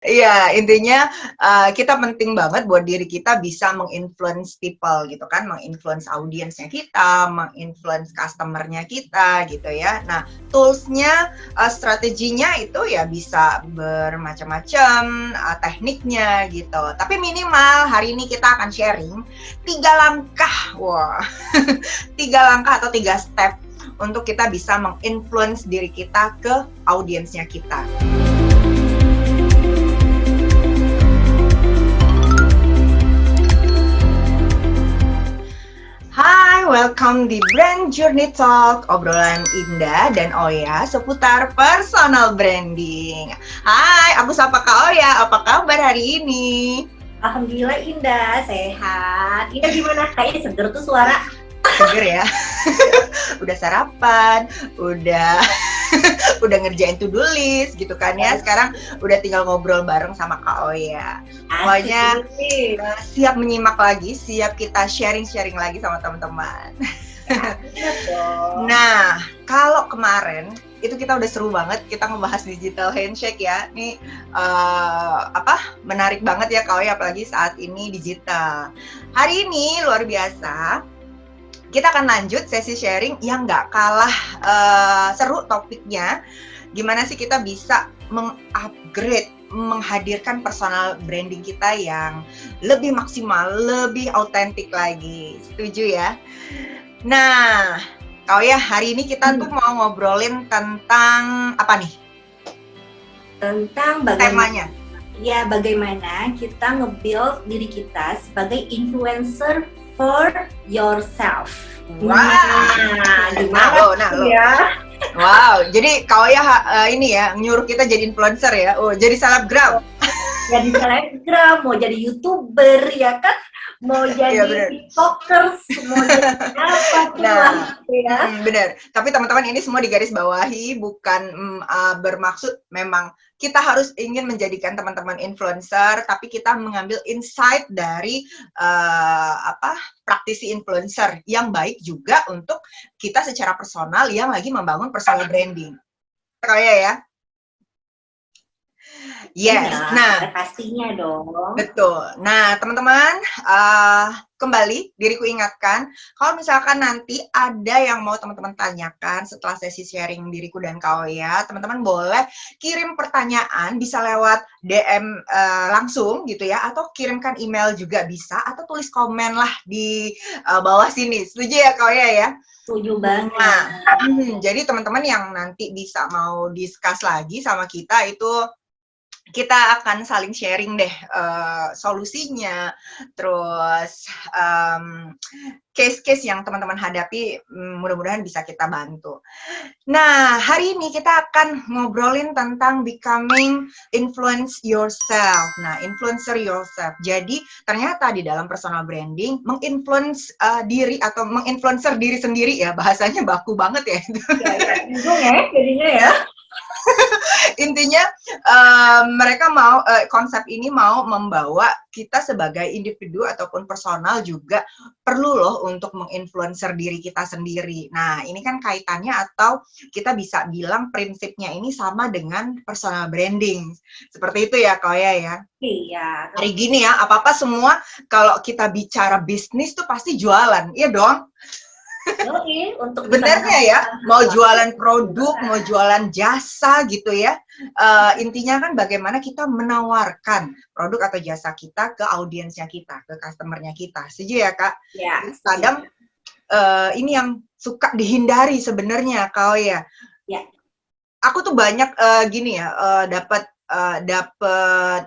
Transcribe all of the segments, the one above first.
Iya, intinya kita penting banget buat diri kita bisa meng-influence people gitu kan, meng-influence audiensnya kita, meng-influence customer-nya kita gitu ya. Nah, tools-nya, strateginya itu ya bisa bermacam-macam, tekniknya gitu. Tapi minimal hari ini kita akan sharing 3 langkah, wah, 3 langkah atau 3 step untuk kita bisa meng-influence diri kita ke audiensnya kita. Hai, welcome di Brand Journey Talk, obrolan Indah dan Oya seputar personal branding. Hai, aku sapa Kak Oya, apa kabar hari ini? Alhamdulillah Indah, sehat. Indah gimana? Kayaknya seger tuh suara. Seger ya? Udah sarapan, udah ngerjain to-do list gitu kan ya. Sekarang udah tinggal ngobrol bareng sama Kak Oya. Pokoknya siap menyimak lagi, siap kita sharing-sharing lagi sama teman-teman. Nah, kalau kemarin itu kita udah seru banget, kita ngebahas digital handshake ya. Ini menarik banget ya Kak Oya, apalagi saat ini digital. Hari ini luar biasa. Kita akan lanjut sesi sharing yang nggak kalah seru topiknya. Gimana sih kita bisa mengupgrade, menghadirkan personal branding kita yang lebih maksimal, lebih autentik lagi. Setuju ya? Nah, Kak Oya, hari ini kita tuh mau ngobrolin tentang apa nih? Tentang temanya. Ya, bagaimana kita nge-build diri kita sebagai influencer for yourself. Gimana ya? Wow, jadi Kak Oya ini ya nyuruh kita jadi influencer ya. Oh, jadi selebgram. Jadi selebgram, mau jadi YouTuber ya kan? Mau jadi TikTokers, mau jadi apa ya. Benar. Tapi teman-teman ini semua digaris bawahi, bukan bermaksud memang kita harus ingin menjadikan teman-teman influencer, tapi kita mengambil insight dari praktisi influencer yang baik juga untuk kita secara personal yang lagi membangun personal branding. Kayak ya. Yes, nah pastinya dong. Betul. Nah, teman-teman, kembali diriku ingatkan, kalau misalkan nanti ada yang mau teman-teman tanyakan setelah sesi sharing diriku dan Kak Oya, teman-teman boleh kirim pertanyaan, bisa lewat DM langsung gitu ya, atau kirimkan email juga bisa, atau tulis komen lah di bawah sini. Setuju ya Kak Oya ya? Setuju banget. Nah, jadi teman-teman yang nanti bisa mau discuss lagi sama kita itu kita akan saling sharing deh solusinya, terus case-case yang teman-teman hadapi mudah-mudahan bisa kita bantu. Nah, hari ini kita akan ngobrolin tentang becoming influence yourself. Nah, influencer yourself. Jadi, ternyata di dalam personal branding menginfluence diri atau menginfluencer diri sendiri ya, bahasanya baku banget ya. Ya, jadinya ya. Intinya mereka mau konsep ini mau membawa kita sebagai individu ataupun personal juga perlu loh untuk menginfluencer diri kita sendiri. Nah, ini kan kaitannya atau kita bisa bilang prinsipnya ini sama dengan personal branding. Seperti itu ya, Kak Oya ya? Iya. Hari gini ya, apa-apa semua kalau kita bicara bisnis tuh pasti jualan, iya dong? Untuk sebenarnya ya, mau jualan produk, mau jualan jasa gitu ya, intinya kan bagaimana kita menawarkan produk atau jasa kita ke audiensnya kita, ke customernya kita. Setuju ya Kak? Ya. Kadang ini yang suka dihindari sebenarnya Kak Oya. Ya. Aku tuh banyak gini ya, dapat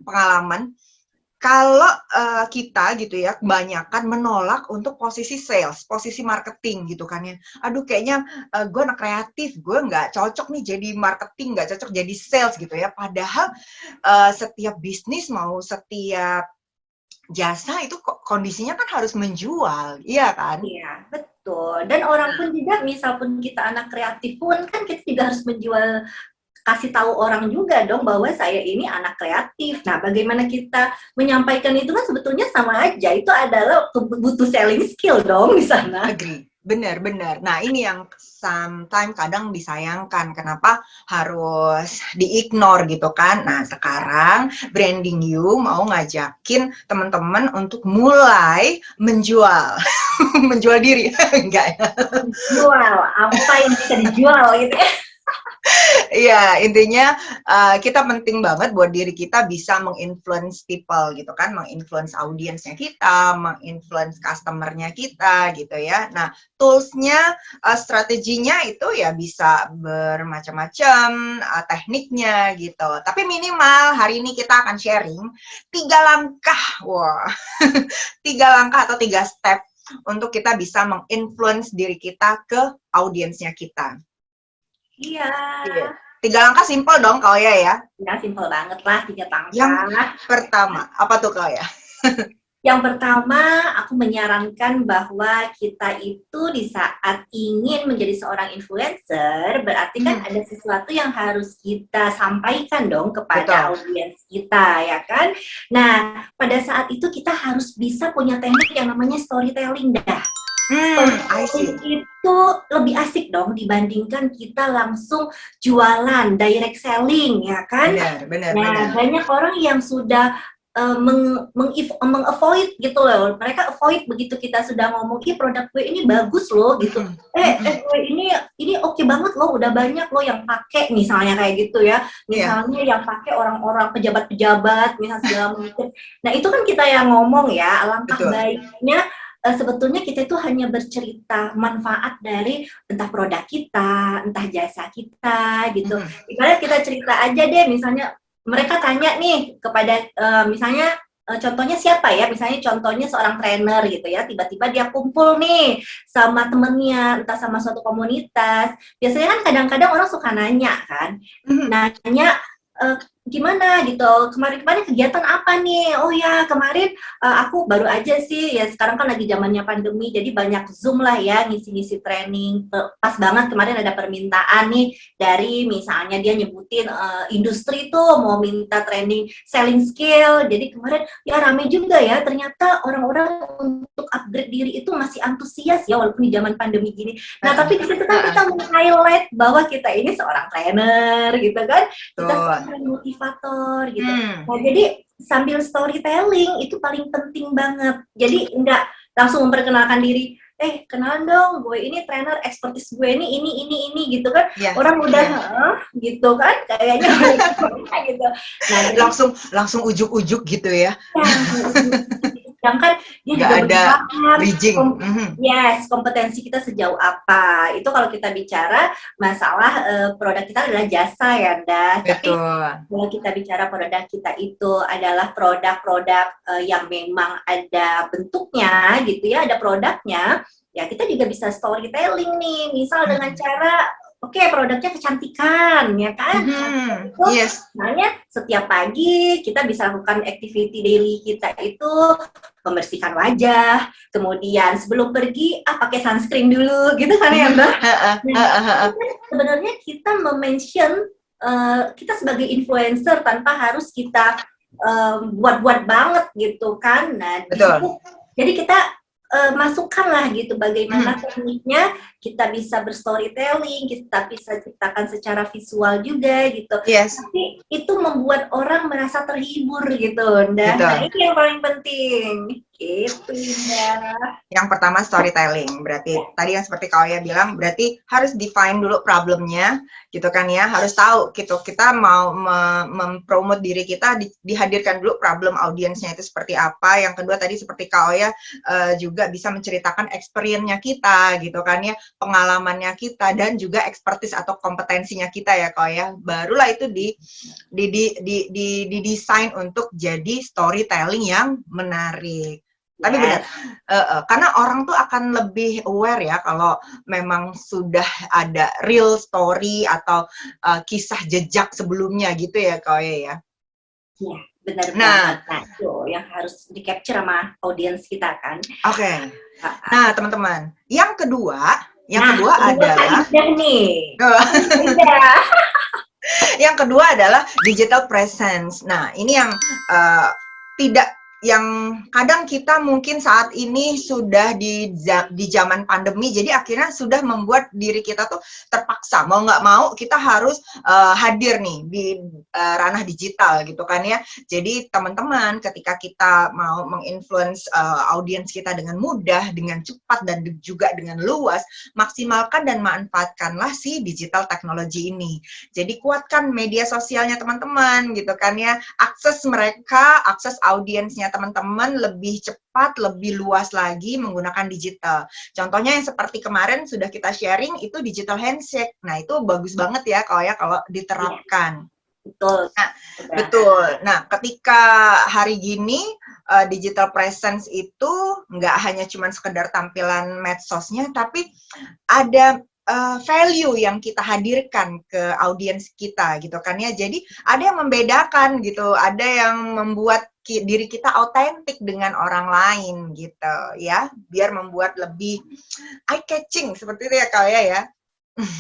pengalaman. Kalau kita gitu ya, kebanyakan menolak untuk posisi sales, posisi marketing gitu kan ya. Aduh kayaknya gue anak kreatif, gue nggak cocok nih jadi marketing, nggak cocok jadi sales gitu ya. Padahal setiap bisnis mau setiap jasa itu kondisinya kan harus menjual, iya kan? Iya, betul. Dan orang pun juga, misal pun kita anak kreatif pun kan kita juga harus menjual, kasih tahu orang juga dong bahwa saya ini anak kreatif. Nah, bagaimana kita menyampaikan itu kan sebetulnya sama aja. Itu adalah butuh selling skill dong di sana. benar-benar. Nah, ini yang sometimes kadang disayangkan, kenapa harus di-ignore gitu kan. Nah, sekarang Branding You mau ngajakin teman-teman untuk mulai menjual, menjual diri, enggak ya? Jual apa yang bisa dijual gitu ya. Iya, intinya kita penting banget buat diri kita bisa menginfluence people gitu kan, menginfluence audiensnya kita, menginfluence customernya kita gitu ya. Nah, toolsnya, strateginya itu ya bisa bermacam-macam, tekniknya gitu. Tapi minimal hari ini kita akan sharing 3 langkah, wah, 3 langkah atau 3 step untuk kita bisa menginfluence diri kita ke audiensnya kita. Iya. Iya. 3 langkah simpel dong Kak Oya ya. Ya, simpel banget lah, 3 Yang langkah. pertama, apa tuh Kak Oya? Yang pertama, aku menyarankan bahwa kita itu di saat ingin menjadi seorang influencer, berarti kan ada sesuatu yang harus kita sampaikan dong kepada Betul. audiens kita, ya kan? Nah, pada saat itu kita harus bisa punya teknik yang namanya storytelling dah. I see. Storytelling itu lebih asik dong dibandingkan kita langsung jualan, direct selling, ya kan? Benar. Nah, banyak orang yang sudah meng-avoid gitu loh. Mereka avoid begitu kita sudah ngomong, "Ih, produk gue ini bagus loh," gitu. Gue ini oke banget loh, udah banyak loh yang pakai, misalnya kayak gitu ya. Misalnya yang pakai orang-orang pejabat-pejabat, misalnya segala macam. Nah, itu kan kita yang ngomong ya, alangkah Betul. baiknya sebetulnya kita itu hanya bercerita manfaat dari entah produk kita, entah jasa kita gitu. Ibarat kita cerita aja deh, misalnya mereka tanya nih kepada misalnya contohnya siapa ya, misalnya contohnya seorang trainer gitu ya, tiba-tiba dia kumpul nih sama temennya, entah sama suatu komunitas. Biasanya kan kadang-kadang orang suka nanya kan, nanya gimana gitu, kemarin kegiatan apa nih? Oh ya, kemarin aku baru aja sih, ya sekarang kan lagi zamannya pandemi, jadi banyak Zoom lah ya, ngisi-ngisi training. Pas banget kemarin ada permintaan nih dari misalnya dia nyebutin industri tuh mau minta training selling skill, jadi kemarin ya rame juga ya, ternyata orang-orang untuk upgrade diri itu masih antusias ya walaupun di zaman pandemi gini. Nah, tapi di situ kan kita meng-highlight bahwa kita ini seorang trainer gitu kan, kita seorang motivator gitu. Nah, jadi sambil storytelling itu paling penting banget. Jadi enggak langsung memperkenalkan diri, kenalan dong, gue ini trainer, expertise gue ini gitu kan. Orang udah gitu kan, kayaknya gitu. Nah, langsung ujuk-ujuk gitu ya. Sedangkan dia nggak juga ada bridging. Yes, kompetensi kita sejauh apa. Itu kalau kita bicara masalah produk kita adalah jasa ya, Dah. Tapi kalau kita bicara produk kita itu adalah produk-produk yang memang ada bentuknya gitu ya, ada produknya, ya kita juga bisa storytelling nih. Misal dengan cara produknya kecantikan, ya kan? Misalnya setiap pagi kita bisa lakukan activity daily kita itu membersihkan wajah, kemudian sebelum pergi pakai sunscreen dulu, gitu kan ya Mbak? Nah, sebenarnya kita mention kita sebagai influencer tanpa harus kita buat-buat banget gitu kan? Nah, disitu, jadi kita masukkanlah gitu bagaimana tekniknya kita bisa berstorytelling, kita bisa ciptakan secara visual juga gitu. Tapi itu membuat orang merasa terhibur gitu. Nah, ini yang paling penting. Gitu ya. Yang pertama storytelling, berarti tadi yang seperti Kak Oya bilang, berarti harus define dulu problemnya, gitu kan ya, harus tahu gitu, kita mau mempromote diri kita, dihadirkan dulu problem audiensnya itu seperti apa. Yang kedua tadi seperti Kak Oya juga bisa menceritakan experience-nya kita, gitu kan ya, pengalamannya kita, dan juga expertise atau kompetensinya kita ya Kak Oya, barulah itu didesain untuk jadi storytelling yang menarik. Tapi benar, karena orang tuh akan lebih aware ya kalau memang sudah ada real story atau kisah jejak sebelumnya gitu ya Kak Oya ya. Iya, benar banget. Nah, itu yang harus di-capture sama audiens kita kan. Nah, teman-teman, yang kedua adalah yang kedua adalah digital presence. Nah, ini yang tidak yang kadang kita mungkin saat ini sudah di zaman pandemi, jadi akhirnya sudah membuat diri kita tuh terpaksa mau nggak mau kita harus hadir nih di ranah digital gitu kan ya. Jadi teman-teman, ketika kita mau menginfluence audiens kita dengan mudah, dengan cepat dan juga dengan luas, maksimalkan dan manfaatkanlah si digital teknologi ini. Jadi kuatkan media sosialnya teman-teman gitu kan ya, akses mereka, akses audiensnya teman-teman lebih cepat, lebih luas lagi menggunakan digital. Contohnya yang seperti kemarin sudah kita sharing itu digital handshake. Nah, itu bagus banget ya kalau diterapkan. Betul. Nah, betul. Nah, ketika hari gini digital presence itu nggak hanya cuma sekedar tampilan medsosnya, tapi ada value yang kita hadirkan ke audiens kita gitu kan ya. Jadi ada yang membedakan gitu, ada yang membuat diri kita autentik dengan orang lain gitu ya, biar membuat lebih eye catching seperti itu ya Kak ya.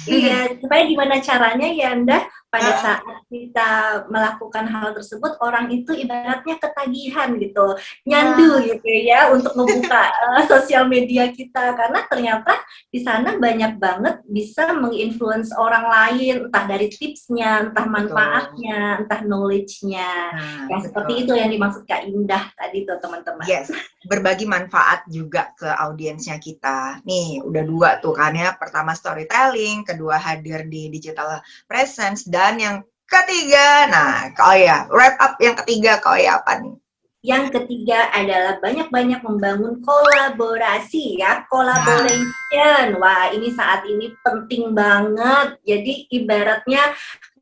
Iya, supaya gimana caranya ya Anda pada saat kita melakukan hal tersebut, orang itu ibaratnya ketagihan gitu, nyandu gitu ya untuk membuka sosial media kita, karena ternyata di sana banyak banget bisa menginfluence orang lain, entah dari tipsnya, entah manfaatnya, entah knowledge-nya, yang seperti itu yang dimaksud Kak Indah tadi tuh teman-teman. Yes, berbagi manfaat juga ke audiensnya kita. Nih, udah 2 tuh kan ya, pertama storytelling, kedua hadir di digital presence, dan yang ketiga, nah Kak Oya, wrap up yang ketiga Kak Oya apa nih? Yang ketiga adalah banyak-banyak membangun kolaborasi ya, collaboration. Wah, ini saat ini penting banget. Jadi ibaratnya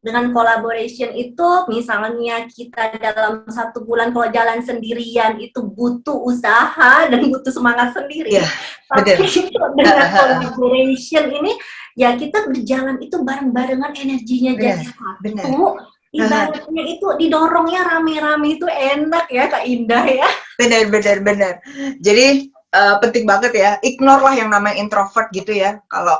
dengan collaboration itu, misalnya kita dalam 1 bulan kalau jalan sendirian itu butuh usaha dan butuh semangat sendiri. Tapi dengan collaboration ini, ya kita berjalan itu bareng-barengan, energinya jadi satu. Ibaratnya itu didorongnya rame-rame itu enak ya Kak Indah ya. Benar. Jadi penting banget ya, ignore lah yang namanya introvert gitu ya. Kalau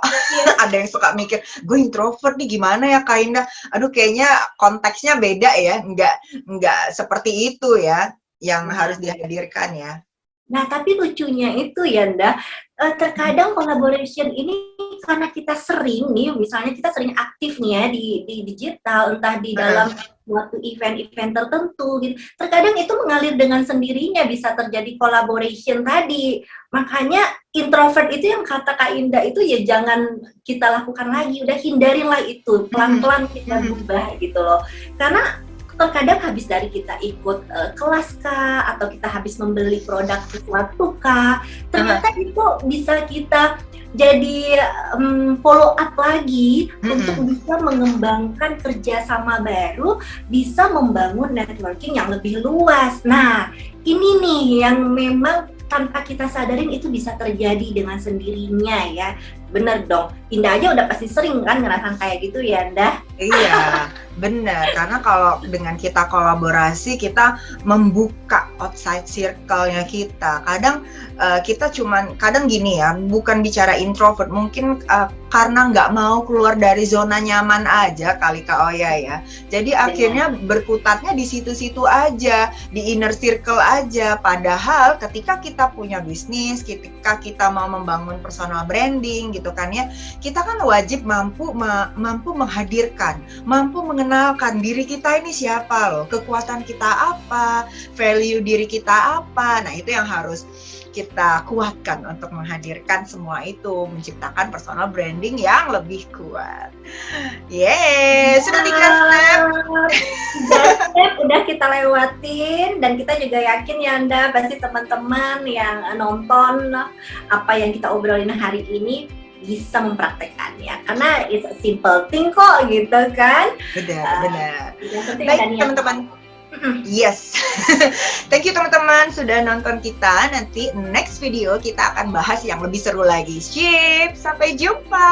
ada yang suka mikir, gue introvert nih gimana ya Kak Indah? Aduh kayaknya konteksnya beda ya, nggak seperti itu ya yang harus dihadirkan ya. Nah, tapi lucunya itu ya, Nda, terkadang collaboration ini karena kita sering nih, misalnya kita sering aktif nih ya di digital, entah di dalam suatu event-event tertentu gitu. Terkadang itu mengalir dengan sendirinya, bisa terjadi collaboration tadi. Makanya introvert itu yang kata Kak Indah itu ya jangan kita lakukan lagi, udah hindarinlah itu, pelan-pelan kita berubah gitu loh. Karena terkadang habis dari kita ikut kelas kah, atau kita habis membeli produk sesuatu kah, ternyata itu bisa kita jadi follow up lagi untuk bisa mengembangkan kerjasama baru, bisa membangun networking yang lebih luas. Nah, ini nih yang memang tanpa kita sadarin itu bisa terjadi dengan sendirinya ya. Bener dong, Indah aja udah pasti sering kan ngerasain kayak gitu ya, Indah? Iya, benar. Karena kalau dengan kita kolaborasi, kita membuka outside circle-nya kita. Kadang kita kadang gini ya, bukan bicara introvert, mungkin karena nggak mau keluar dari zona nyaman aja kali Kak Oya ya. Jadi akhirnya berkutatnya di situ-situ aja, di inner circle aja. Padahal ketika kita punya bisnis, ketika kita mau membangun personal branding gitu kan ya, kita kan wajib mampu menghadirkan, mampu mengenalkan diri kita ini siapa loh, kekuatan kita apa, value diri kita apa. Nah, itu yang harus kita kuatkan untuk menghadirkan semua itu, menciptakan personal branding yang lebih kuat. Yeay, sudah 3 step. 3 step udah kita lewatin, dan kita juga yakin ya Anda, pasti teman-teman yang nonton apa yang kita obrolin hari ini bisa mempraktekkannya, karena it's a simple thing kok gitu kan. Benar. Baik teman-teman. Yes. Thank you teman-teman sudah nonton kita. Nanti next video kita akan bahas yang lebih seru lagi. Sip, sampai jumpa.